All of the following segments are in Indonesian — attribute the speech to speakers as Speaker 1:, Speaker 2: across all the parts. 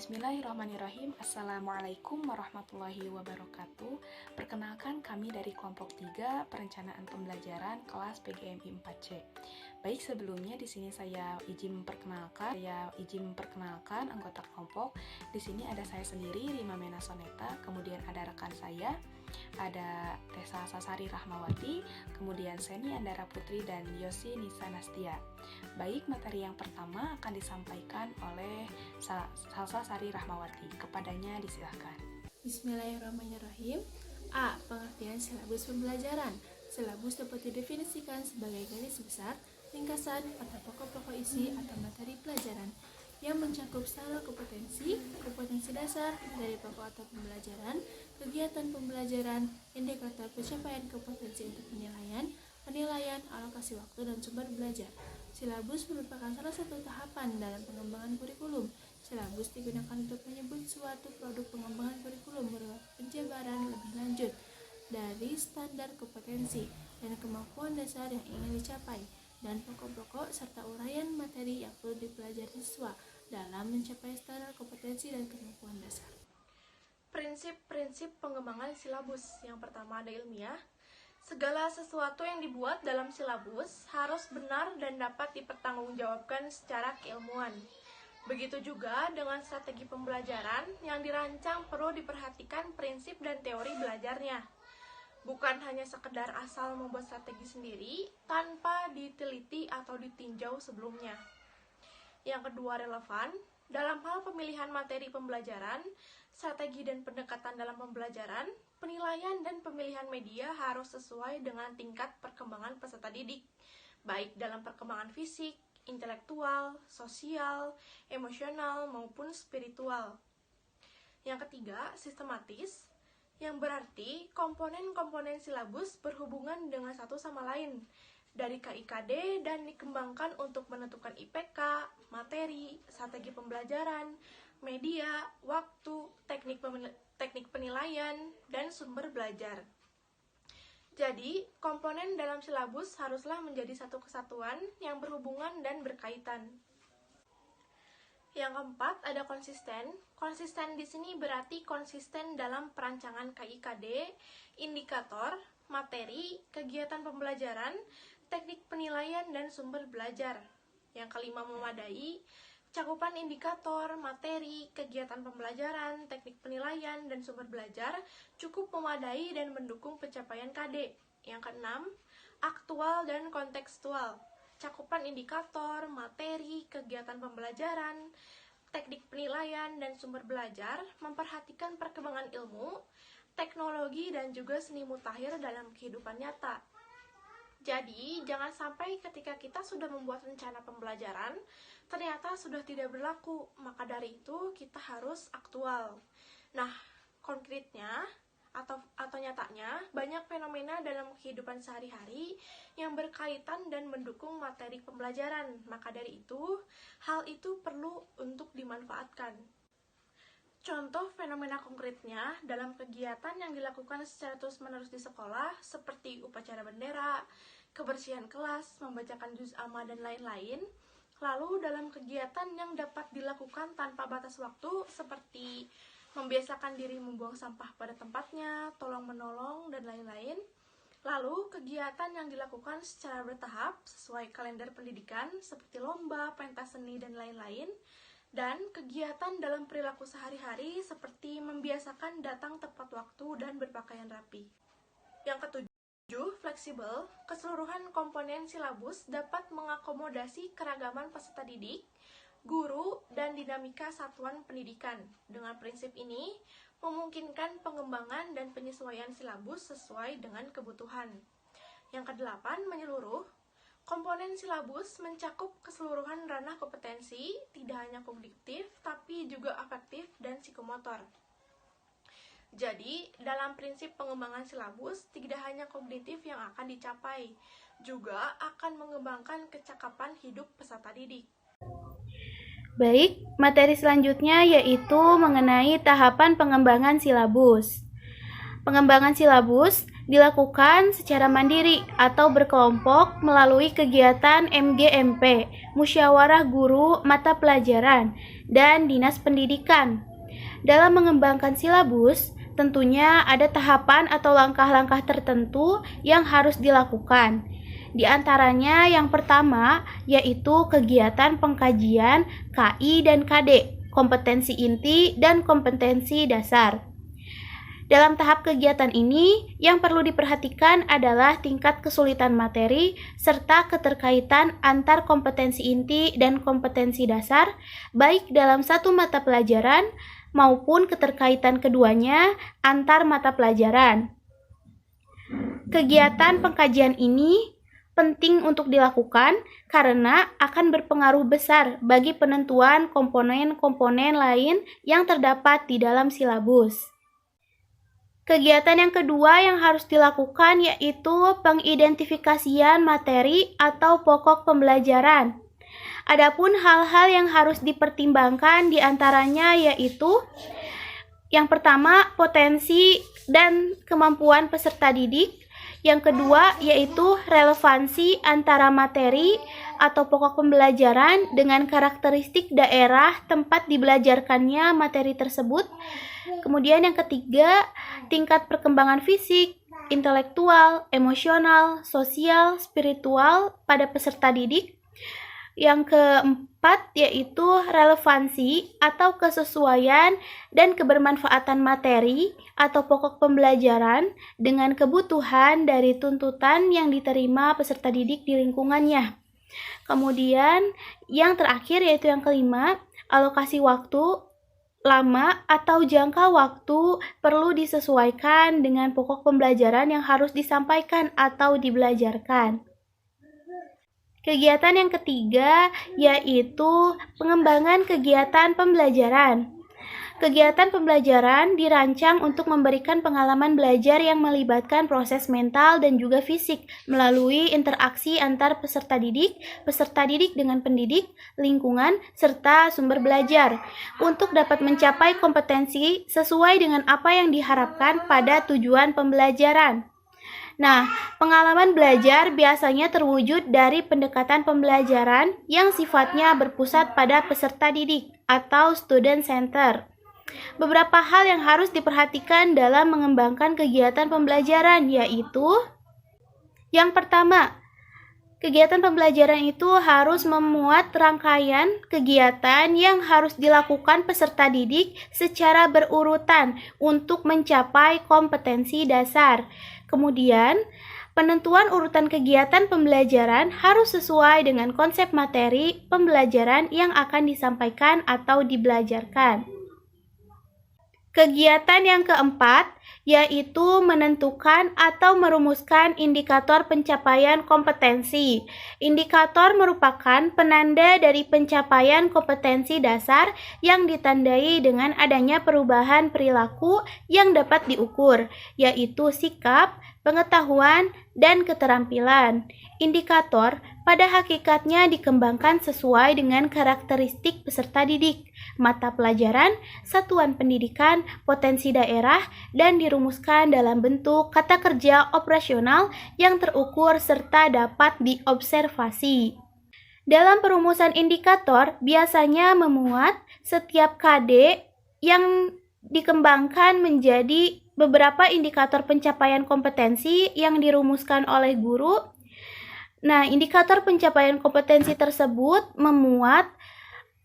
Speaker 1: Bismillahirrahmanirrahim. Assalamualaikum warahmatullahi wabarakatuh. Perkenalkan, kami dari kelompok 3 Perencanaan Pembelajaran kelas PGMI 4C. Baik, sebelumnya di sini saya izin memperkenalkan anggota kelompok. Di sini ada saya sendiri, Rima Mena Soneta, kemudian ada rekan saya, ada Tessa Sasari Rahmawati, kemudian Seni Andara Putri, dan Yosi Nisa Nastia. Baik, materi yang pertama akan disampaikan oleh Salsa Sari Rahmawati. Kepadanya disilahkan.
Speaker 2: Bismillahirrahmanirrahim. A. Pengertian silabus pembelajaran. Silabus dapat didefinisikan sebagai garis besar, ringkasan, atau pokok-pokok isi atau materi pelajaran yang mencakup standar kompetensi dasar, materi pokok atau pembelajaran, kegiatan pembelajaran, indikator pencapaian kompetensi untuk penilaian, alokasi waktu, dan sumber belajar. Silabus merupakan salah satu tahapan dalam pengembangan kurikulum. Silabus digunakan untuk menyebut suatu produk pengembangan kurikulum berupa penjabaran lebih lanjut dari standar kompetensi dan kemampuan dasar yang ingin dicapai, dan pokok-pokok serta uraian materi yang perlu dipelajari siswa dalam mencapai standar kompetensi dan kemampuan dasar.
Speaker 3: Prinsip-prinsip pengembangan silabus. Yang pertama ada ilmiah. Segala sesuatu yang dibuat dalam silabus harus benar dan dapat dipertanggungjawabkan secara keilmuan. Begitu juga dengan strategi pembelajaran yang dirancang perlu diperhatikan prinsip dan teori belajarnya. Bukan hanya sekedar asal membuat strategi sendiri tanpa diteliti atau ditinjau sebelumnya. Yang kedua, relevan. Dalam hal pemilihan materi pembelajaran, strategi dan pendekatan dalam pembelajaran, penilaian dan pemilihan media harus sesuai dengan tingkat perkembangan peserta didik, baik dalam perkembangan fisik, intelektual, sosial, emosional, maupun spiritual. Yang ketiga, sistematis, yang berarti komponen-komponen silabus berhubungan dengan satu sama lain dari KIKD dan dikembangkan untuk menentukan IPK, materi, strategi pembelajaran, media, waktu, teknik penilaian, dan sumber belajar. Jadi, komponen dalam silabus haruslah menjadi satu kesatuan yang berhubungan dan berkaitan. Yang keempat, ada konsisten. Konsisten di sini berarti konsisten dalam perancangan KIKD, indikator, materi, kegiatan pembelajaran, teknik penilaian, dan sumber belajar. Yang kelima, memadai. Cakupan indikator, materi, kegiatan pembelajaran, teknik penilaian, dan sumber belajar cukup memadai dan mendukung pencapaian KD. Yang keenam, aktual dan kontekstual. Cakupan indikator, materi, kegiatan pembelajaran, teknik penilaian, dan sumber belajar memperhatikan perkembangan ilmu, teknologi, dan juga seni mutakhir dalam kehidupan nyata. Jadi, jangan sampai ketika kita sudah membuat rencana pembelajaran, ternyata sudah tidak berlaku, maka dari itu kita harus aktual. Nah, konkretnya atau nyatanya, banyak fenomena dalam kehidupan sehari-hari yang berkaitan dan mendukung materi pembelajaran, maka dari itu, hal itu perlu untuk dimanfaatkan. Contoh fenomena konkretnya dalam kegiatan yang dilakukan secara terus-menerus di sekolah, seperti upacara bendera, kebersihan kelas, membacakan juz amma, dan lain-lain. Lalu dalam kegiatan yang dapat dilakukan tanpa batas waktu, seperti membiasakan diri membuang sampah pada tempatnya, tolong-menolong, dan lain-lain. Lalu kegiatan yang dilakukan secara bertahap sesuai kalender pendidikan, seperti lomba, pentas seni, dan lain-lain. Dan kegiatan dalam perilaku sehari-hari seperti membiasakan datang tepat waktu dan berpakaian rapi. Yang ketujuh, fleksibel. Keseluruhan komponen silabus dapat mengakomodasi keragaman peserta didik, guru, dan dinamika satuan pendidikan. Dengan prinsip ini, memungkinkan pengembangan dan penyesuaian silabus sesuai dengan kebutuhan. Yang kedelapan, menyeluruh. Komponen silabus mencakup keseluruhan ranah kompetensi, tidak hanya kognitif, tapi juga afektif dan psikomotor. Jadi, dalam prinsip pengembangan silabus, tidak hanya kognitif yang akan dicapai, juga akan mengembangkan kecakapan hidup peserta didik.
Speaker 4: Baik, materi selanjutnya yaitu mengenai tahapan pengembangan silabus. Pengembangan silabus dilakukan secara mandiri atau berkelompok melalui kegiatan MGMP, Musyawarah Guru Mata Pelajaran, dan Dinas Pendidikan. Dalam mengembangkan silabus, tentunya ada tahapan atau langkah-langkah tertentu yang harus dilakukan. Di antaranya yang pertama yaitu kegiatan pengkajian KI dan KD, kompetensi inti dan kompetensi dasar. Dalam tahap kegiatan ini, yang perlu diperhatikan adalah tingkat kesulitan materi serta keterkaitan antar kompetensi inti dan kompetensi dasar, baik dalam satu mata pelajaran maupun keterkaitan keduanya antar mata pelajaran. Kegiatan pengkajian ini penting untuk dilakukan karena akan berpengaruh besar bagi penentuan komponen-komponen lain yang terdapat di dalam silabus. Kegiatan yang kedua yang harus dilakukan yaitu pengidentifikasian materi atau pokok pembelajaran. Adapun hal-hal yang harus dipertimbangkan diantaranya yaitu yang pertama, potensi dan kemampuan peserta didik. Yang kedua yaitu relevansi antara materi atau pokok pembelajaran dengan karakteristik daerah tempat dibelajarkannya materi tersebut. Kemudian yang ketiga, tingkat perkembangan fisik, intelektual, emosional, sosial, spiritual pada peserta didik. Yang keempat yaitu relevansi atau kesesuaian dan kebermanfaatan materi atau pokok pembelajaran dengan kebutuhan dari tuntutan yang diterima peserta didik di lingkungannya. Kemudian yang terakhir yaitu yang kelima, alokasi waktu, lama atau jangka waktu perlu disesuaikan dengan pokok pembelajaran yang harus disampaikan atau dibelajarkan. Kegiatan yang ketiga yaitu pengembangan kegiatan pembelajaran. Kegiatan pembelajaran dirancang untuk memberikan pengalaman belajar yang melibatkan proses mental dan juga fisik melalui interaksi antar peserta didik dengan pendidik, lingkungan, serta sumber belajar untuk dapat mencapai kompetensi sesuai dengan apa yang diharapkan pada tujuan pembelajaran. Nah, pengalaman belajar biasanya terwujud dari pendekatan pembelajaran yang sifatnya berpusat pada peserta didik atau student center. Beberapa hal yang harus diperhatikan dalam mengembangkan kegiatan pembelajaran yaitu yang pertama, kegiatan pembelajaran itu harus memuat rangkaian kegiatan yang harus dilakukan peserta didik secara berurutan untuk mencapai kompetensi dasar. Kemudian, penentuan urutan kegiatan pembelajaran harus sesuai dengan konsep materi pembelajaran yang akan disampaikan atau dibelajarkan. Kegiatan yang keempat yaitu menentukan atau merumuskan indikator pencapaian kompetensi. Indikator merupakan penanda dari pencapaian kompetensi dasar yang ditandai dengan adanya perubahan perilaku yang dapat diukur, yaitu sikap, pengetahuan, dan keterampilan. Indikator pada hakikatnya dikembangkan sesuai dengan karakteristik peserta didik, mata pelajaran, satuan pendidikan, potensi daerah, dan dirumuskan dalam bentuk kata kerja operasional yang terukur serta dapat diobservasi. Dalam perumusan indikator biasanya memuat setiap KD yang dikembangkan menjadi beberapa indikator pencapaian kompetensi yang dirumuskan oleh guru. Nah, indikator pencapaian kompetensi tersebut memuat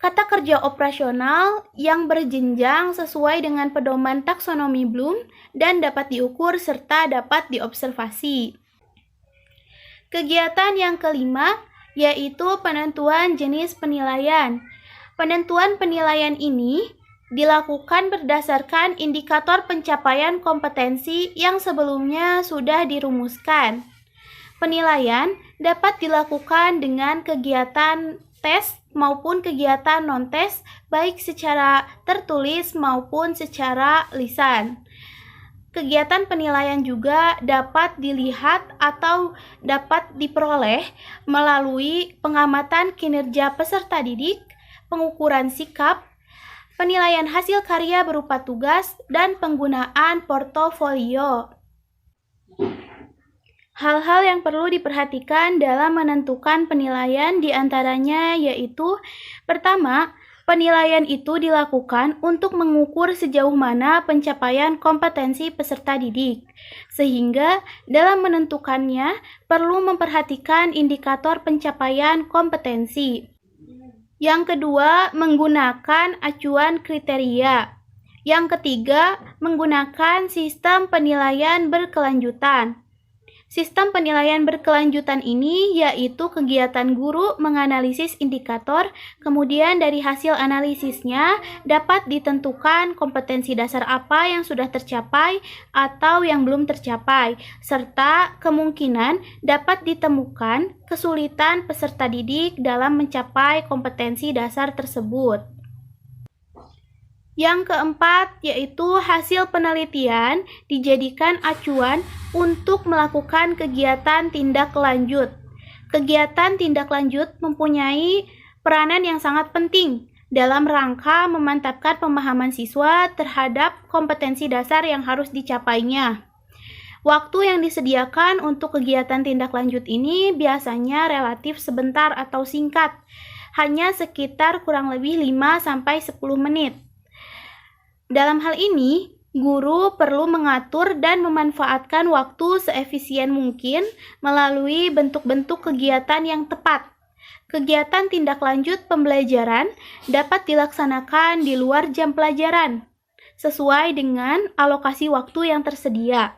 Speaker 4: kata kerja operasional yang berjenjang sesuai dengan pedoman taksonomi Bloom dan dapat diukur serta dapat diobservasi. Kegiatan yang kelima yaitu penentuan jenis penilaian. Penentuan penilaian ini dilakukan berdasarkan indikator pencapaian kompetensi yang sebelumnya sudah dirumuskan. Penilaian dapat dilakukan dengan kegiatan tes maupun kegiatan non-tes, baik secara tertulis maupun secara lisan. Kegiatan penilaian juga dapat dilihat atau dapat diperoleh melalui pengamatan kinerja peserta didik, pengukuran sikap, penilaian hasil karya berupa tugas, dan penggunaan portofolio. Hal-hal yang perlu diperhatikan dalam menentukan penilaian diantaranya yaitu pertama, penilaian itu dilakukan untuk mengukur sejauh mana pencapaian kompetensi peserta didik, sehingga dalam menentukannya perlu memperhatikan indikator pencapaian kompetensi. Yang kedua, menggunakan acuan kriteria. Yang ketiga, menggunakan sistem penilaian berkelanjutan. Sistem penilaian berkelanjutan ini yaitu kegiatan guru menganalisis indikator, kemudian dari hasil analisisnya dapat ditentukan kompetensi dasar apa yang sudah tercapai atau yang belum tercapai, serta kemungkinan dapat ditemukan kesulitan peserta didik dalam mencapai kompetensi dasar tersebut. Yang keempat, yaitu hasil penelitian dijadikan acuan untuk melakukan kegiatan tindak lanjut. Kegiatan tindak lanjut mempunyai peranan yang sangat penting dalam rangka memantapkan pemahaman siswa terhadap kompetensi dasar yang harus dicapainya. Waktu yang disediakan untuk kegiatan tindak lanjut ini biasanya relatif sebentar atau singkat, hanya sekitar kurang lebih 5-10 menit. Dalam hal ini, guru perlu mengatur dan memanfaatkan waktu seefisien mungkin melalui bentuk-bentuk kegiatan yang tepat. Kegiatan tindak lanjut pembelajaran dapat dilaksanakan di luar jam pelajaran, sesuai dengan alokasi waktu yang tersedia.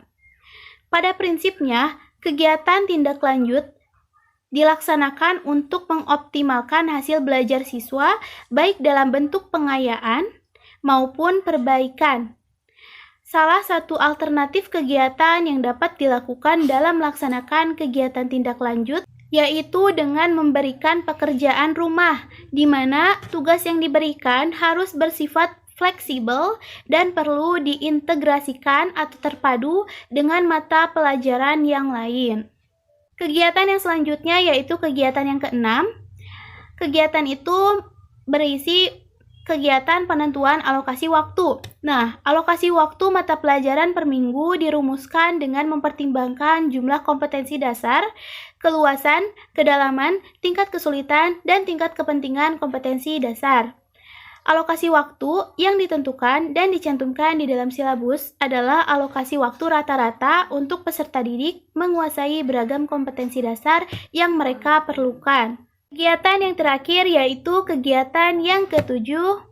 Speaker 4: Pada prinsipnya, kegiatan tindak lanjut dilaksanakan untuk mengoptimalkan hasil belajar siswa, baik dalam bentuk pengayaan maupun perbaikan. Salah satu alternatif kegiatan yang dapat dilakukan dalam melaksanakan kegiatan tindak lanjut yaitu dengan memberikan pekerjaan rumah, di mana tugas yang diberikan harus bersifat fleksibel dan perlu diintegrasikan atau terpadu dengan mata pelajaran yang lain. Kegiatan yang selanjutnya yaitu kegiatan yang keenam. Kegiatan itu berisi kegiatan penentuan alokasi waktu. Nah, alokasi waktu mata pelajaran per minggu dirumuskan dengan mempertimbangkan jumlah kompetensi dasar, keluasan, kedalaman, tingkat kesulitan, dan tingkat kepentingan kompetensi dasar. Alokasi waktu yang ditentukan dan dicantumkan di dalam silabus adalah alokasi waktu rata-rata untuk peserta didik menguasai beragam kompetensi dasar yang mereka perlukan. Kegiatan yang terakhir yaitu kegiatan yang ketujuh,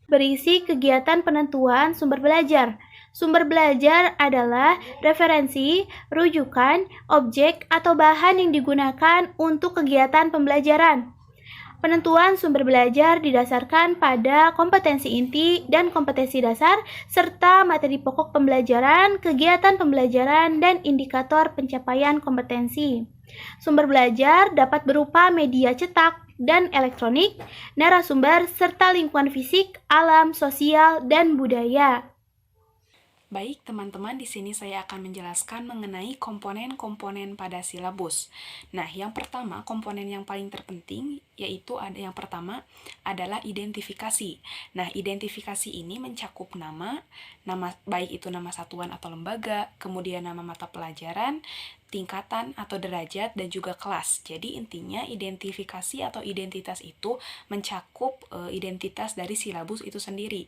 Speaker 4: berisi kegiatan penentuan sumber belajar. Sumber belajar adalah referensi, rujukan, objek, atau bahan yang digunakan untuk kegiatan pembelajaran. Penentuan sumber belajar didasarkan pada kompetensi inti dan kompetensi dasar, serta materi pokok pembelajaran, kegiatan pembelajaran, dan indikator pencapaian kompetensi. Sumber belajar dapat berupa media cetak dan elektronik, narasumber, serta lingkungan fisik, alam, sosial, dan budaya.
Speaker 1: Baik, teman-teman, di sini saya akan menjelaskan mengenai komponen-komponen pada silabus. Nah, yang pertama, komponen yang paling terpenting yaitu yang pertama adalah identifikasi. Nah, identifikasi ini mencakup nama baik itu nama satuan atau lembaga, kemudian nama mata pelajaran, tingkatan atau derajat, dan juga kelas. Jadi intinya identifikasi atau identitas itu mencakup identitas dari silabus itu sendiri,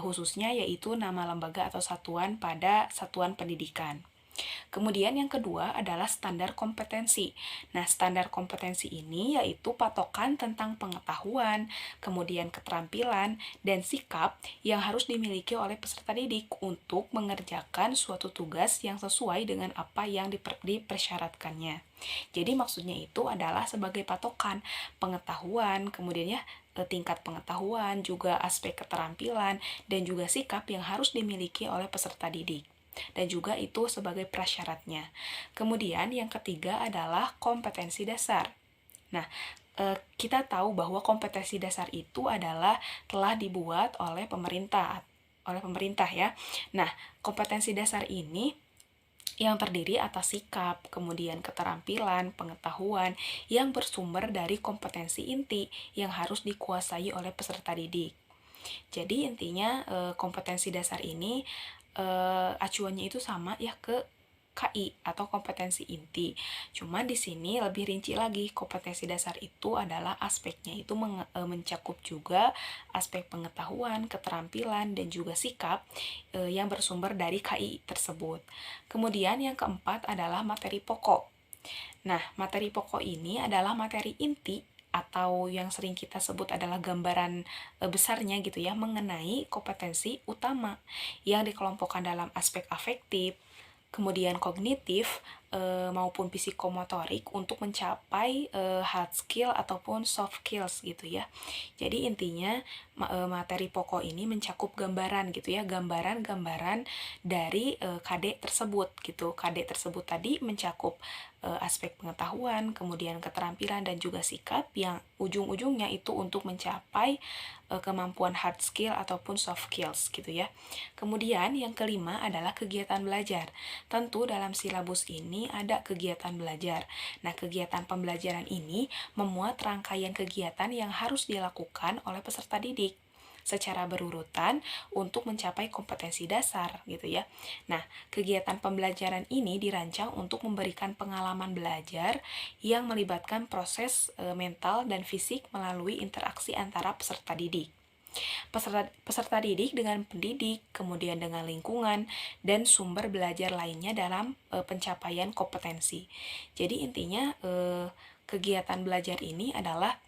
Speaker 1: khususnya yaitu nama lembaga atau satuan pada satuan pendidikan. Kemudian yang kedua adalah standar kompetensi. Nah, standar kompetensi ini yaitu patokan tentang pengetahuan, kemudian keterampilan, dan sikap yang harus dimiliki oleh peserta didik untuk mengerjakan suatu tugas yang sesuai dengan apa yang dipersyaratkannya. Jadi maksudnya itu adalah sebagai patokan pengetahuan, kemudian tingkat pengetahuan, juga aspek keterampilan, dan juga sikap yang harus dimiliki oleh peserta didik. Dan juga itu sebagai prasyaratnya. Kemudian yang ketiga adalah kompetensi dasar. Nah, kita tahu bahwa kompetensi dasar itu adalah telah dibuat oleh pemerintah ya. Nah, kompetensi dasar ini yang terdiri atas sikap, kemudian keterampilan, pengetahuan yang bersumber dari kompetensi inti yang harus dikuasai oleh peserta didik. Jadi intinya kompetensi dasar ini acuannya itu sama ya ke KI atau kompetensi inti. Cuman di sini lebih rinci lagi, kompetensi dasar itu adalah aspeknya itu mencakup juga aspek pengetahuan, keterampilan, dan juga sikap yang bersumber dari KI tersebut. Kemudian yang keempat adalah materi pokok. Nah, materi pokok ini adalah materi inti atau yang sering kita sebut adalah gambaran besarnya gitu ya, mengenai kompetensi utama yang dikelompokkan dalam aspek afektif, kemudian kognitif, maupun psikomotorik untuk mencapai hard skill ataupun soft skills gitu ya. Jadi intinya materi pokok ini mencakup gambaran gitu ya, gambaran-gambaran dari KD tersebut gitu. KD tersebut tadi mencakup aspek pengetahuan, kemudian keterampilan dan juga sikap yang ujung-ujungnya itu untuk mencapai kemampuan hard skill ataupun soft skills gitu ya. Kemudian yang kelima adalah kegiatan belajar. Tentu dalam silabus ini ada kegiatan belajar. Nah, kegiatan pembelajaran ini memuat rangkaian kegiatan yang harus dilakukan oleh peserta didik secara berurutan untuk mencapai kompetensi dasar gitu ya. Nah, kegiatan pembelajaran ini dirancang untuk memberikan pengalaman belajar yang melibatkan proses mental dan fisik melalui interaksi antara peserta didik. Peserta didik dengan pendidik, kemudian dengan lingkungan, dan sumber belajar lainnya dalam pencapaian kompetensi. Jadi intinya kegiatan belajar ini adalah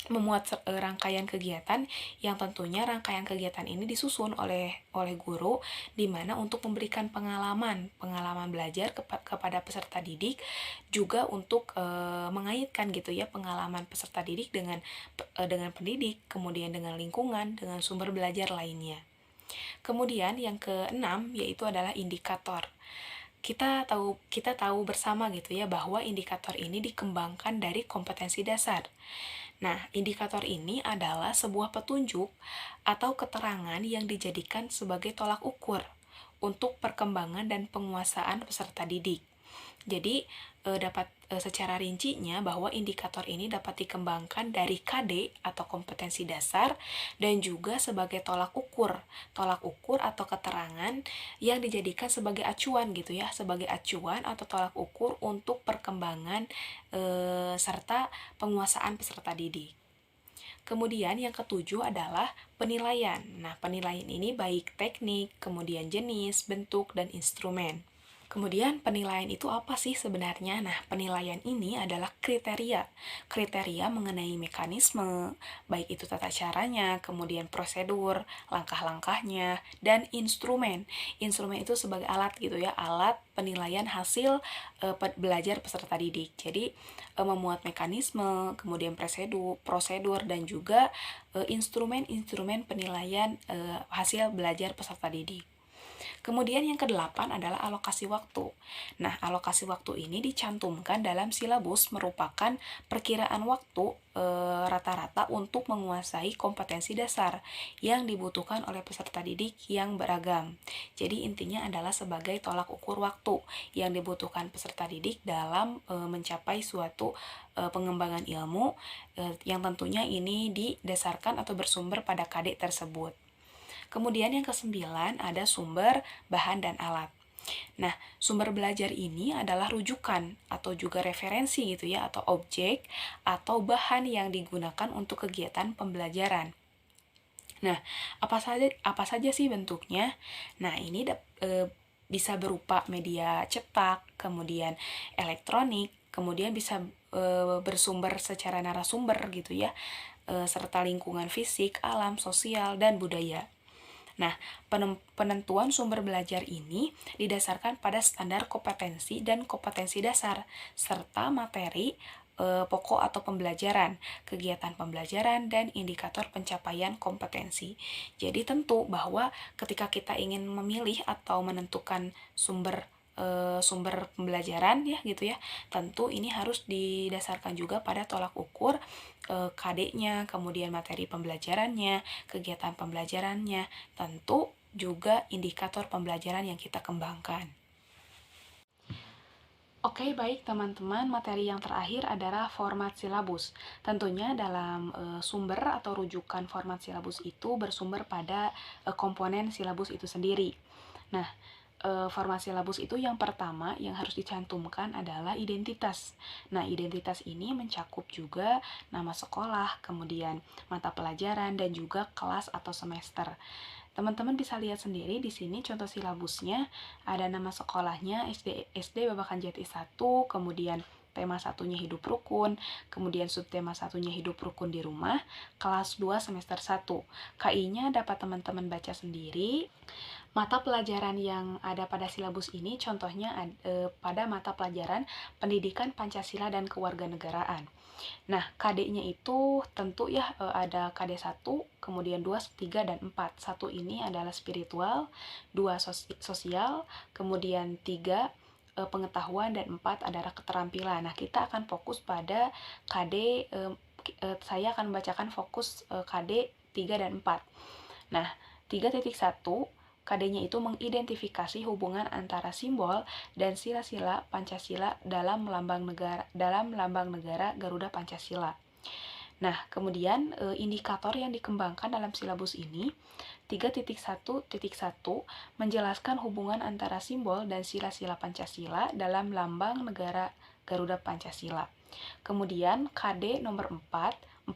Speaker 1: memuat rangkaian kegiatan yang tentunya rangkaian kegiatan ini disusun oleh guru di mana untuk memberikan pengalaman belajar kepada peserta didik, juga untuk mengaitkan gitu ya pengalaman peserta didik dengan pendidik, kemudian dengan lingkungan, dengan sumber belajar lainnya. Kemudian yang keenam yaitu adalah indikator. Kita tahu bersama gitu ya bahwa indikator ini dikembangkan dari kompetensi dasar. Nah, indikator ini adalah sebuah petunjuk atau keterangan yang dijadikan sebagai tolak ukur untuk perkembangan dan penguasaan peserta didik. Jadi, secara rincinya bahwa indikator ini dapat dikembangkan dari KD atau kompetensi dasar dan juga sebagai tolak ukur atau keterangan yang dijadikan sebagai acuan gitu ya, sebagai acuan atau tolak ukur untuk perkembangan serta penguasaan peserta didik. Kemudian yang ketujuh adalah penilaian. Nah, penilaian ini baik teknik, kemudian jenis, bentuk, dan instrumen. Kemudian penilaian itu apa sih sebenarnya? Nah, penilaian ini adalah kriteria mengenai mekanisme, baik itu tata caranya, kemudian prosedur, langkah-langkahnya, dan instrumen. Instrumen itu sebagai alat gitu ya, alat penilaian hasil belajar peserta didik. Jadi memuat mekanisme, kemudian prosedur dan juga instrumen-instrumen penilaian hasil belajar peserta didik. Kemudian yang kedelapan adalah alokasi waktu. Nah, alokasi waktu ini dicantumkan dalam silabus merupakan perkiraan waktu rata-rata untuk menguasai kompetensi dasar yang dibutuhkan oleh peserta didik yang beragam. Jadi intinya adalah sebagai tolak ukur waktu yang dibutuhkan peserta didik dalam mencapai suatu pengembangan ilmu yang tentunya ini didasarkan atau bersumber pada KD tersebut. Kemudian yang kesembilan ada sumber, bahan, dan alat. Nah, sumber belajar ini adalah rujukan atau juga referensi gitu ya, atau objek atau bahan yang digunakan untuk kegiatan pembelajaran. Nah, apa saja sih bentuknya? Nah, ini bisa berupa media cetak, kemudian elektronik, kemudian bisa bersumber secara narasumber gitu ya, serta lingkungan fisik, alam, sosial, dan budaya. Nah, penentuan sumber belajar ini didasarkan pada standar kompetensi dan kompetensi dasar, serta materi pokok atau pembelajaran, kegiatan pembelajaran, dan indikator pencapaian kompetensi. Jadi tentu bahwa ketika kita ingin memilih atau menentukan sumber pembelajaran ya gitu ya, tentu ini harus didasarkan juga pada tolak ukur KD-nya, kemudian materi pembelajarannya, kegiatan pembelajarannya, tentu juga indikator pembelajaran yang kita kembangkan. Oke, baik teman-teman, materi yang terakhir adalah format silabus. Tentunya dalam sumber atau rujukan format silabus itu bersumber pada komponen silabus itu sendiri. Nah, format silabus itu yang pertama yang harus dicantumkan adalah identitas. Nah, identitas ini mencakup juga nama sekolah, kemudian mata pelajaran, dan juga kelas atau semester. Teman-teman bisa lihat sendiri di sini contoh silabusnya, ada nama sekolahnya SD Babakan Jati 1, kemudian tema satunya hidup rukun, kemudian subtema satunya hidup rukun di rumah, kelas 2 semester 1. KI-nya dapat teman-teman baca sendiri. Mata pelajaran yang ada pada silabus ini contohnya pada mata pelajaran Pendidikan Pancasila dan Kewarganegaraan. Nah, KD-nya itu tentu ya ada KD 1, kemudian 2, 3, dan 4. 1 ini adalah spiritual, 2 sosial, kemudian 3 pengetahuan, dan 4 adalah keterampilan. Nah, kita akan fokus pada KD, saya akan membacakan fokus KD 3 dan 4. Nah, 3.1 KD-nya itu mengidentifikasi hubungan antara simbol dan sila-sila Pancasila dalam lambang negara Garuda Pancasila. Nah, kemudian indikator yang dikembangkan dalam silabus ini 3.1.1 menjelaskan hubungan antara simbol dan sila-sila Pancasila dalam lambang negara Garuda Pancasila. Kemudian KD nomor 4.1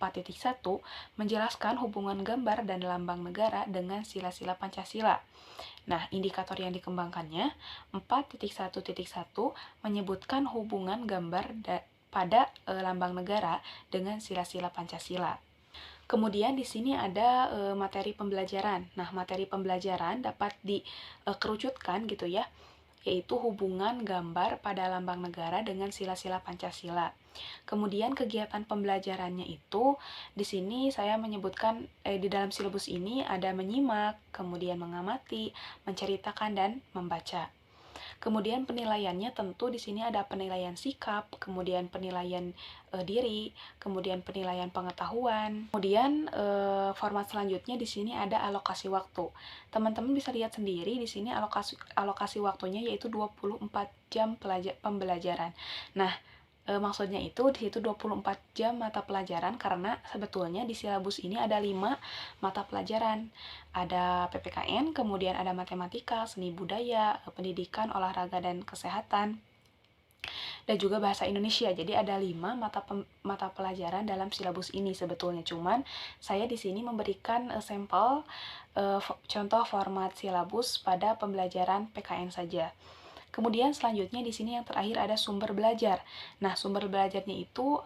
Speaker 1: menjelaskan hubungan gambar dan lambang negara dengan sila-sila Pancasila. Nah, indikator yang dikembangkannya 4.1.1 menyebutkan hubungan gambar pada lambang negara dengan sila-sila Pancasila. Kemudian di sini ada materi pembelajaran. Nah, materi pembelajaran dapat dikerucutkan gitu ya, yaitu hubungan gambar pada lambang negara dengan sila-sila Pancasila. Kemudian kegiatan pembelajarannya itu di sini saya menyebutkan di dalam silabus ini ada menyimak, kemudian mengamati, menceritakan, dan membaca. Kemudian penilaiannya tentu di sini ada penilaian sikap, kemudian penilaian diri, kemudian penilaian pengetahuan. Kemudian format selanjutnya di sini ada alokasi waktu. Teman-teman bisa lihat sendiri di sini alokasi waktunya yaitu 24 jam pembelajaran. Nah, maksudnya itu di situ 24 jam mata pelajaran karena sebetulnya di silabus ini ada 5 mata pelajaran. Ada PPKN, kemudian ada matematika, seni budaya, pendidikan, olahraga, dan kesehatan, dan juga bahasa Indonesia. Jadi ada 5 mata pelajaran dalam silabus ini sebetulnya. Cuman saya di sini memberikan sampel contoh format silabus pada pembelajaran PKN saja. Kemudian selanjutnya di sini yang terakhir ada sumber belajar. Nah, sumber belajarnya itu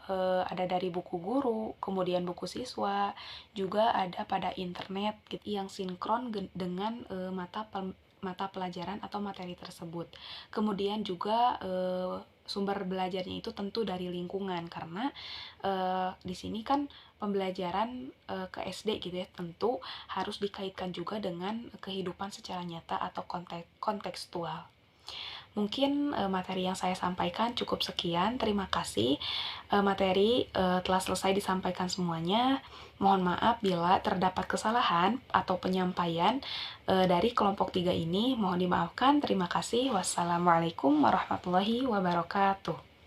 Speaker 1: ada dari buku guru, kemudian buku siswa, juga ada pada internet gitu, yang sinkron dengan mata pelajaran atau materi tersebut. Kemudian juga sumber belajarnya itu tentu dari lingkungan karena di sini kan pembelajaran ke SD gitu ya, tentu harus dikaitkan juga dengan kehidupan secara nyata atau kontekstual. Mungkin materi yang saya sampaikan cukup sekian. Terima kasih. Materi telah selesai disampaikan semuanya. Mohon maaf bila terdapat kesalahan atau penyampaian dari kelompok 3 ini. Mohon dimaafkan. Terima kasih. Wassalamualaikum warahmatullahi wabarakatuh.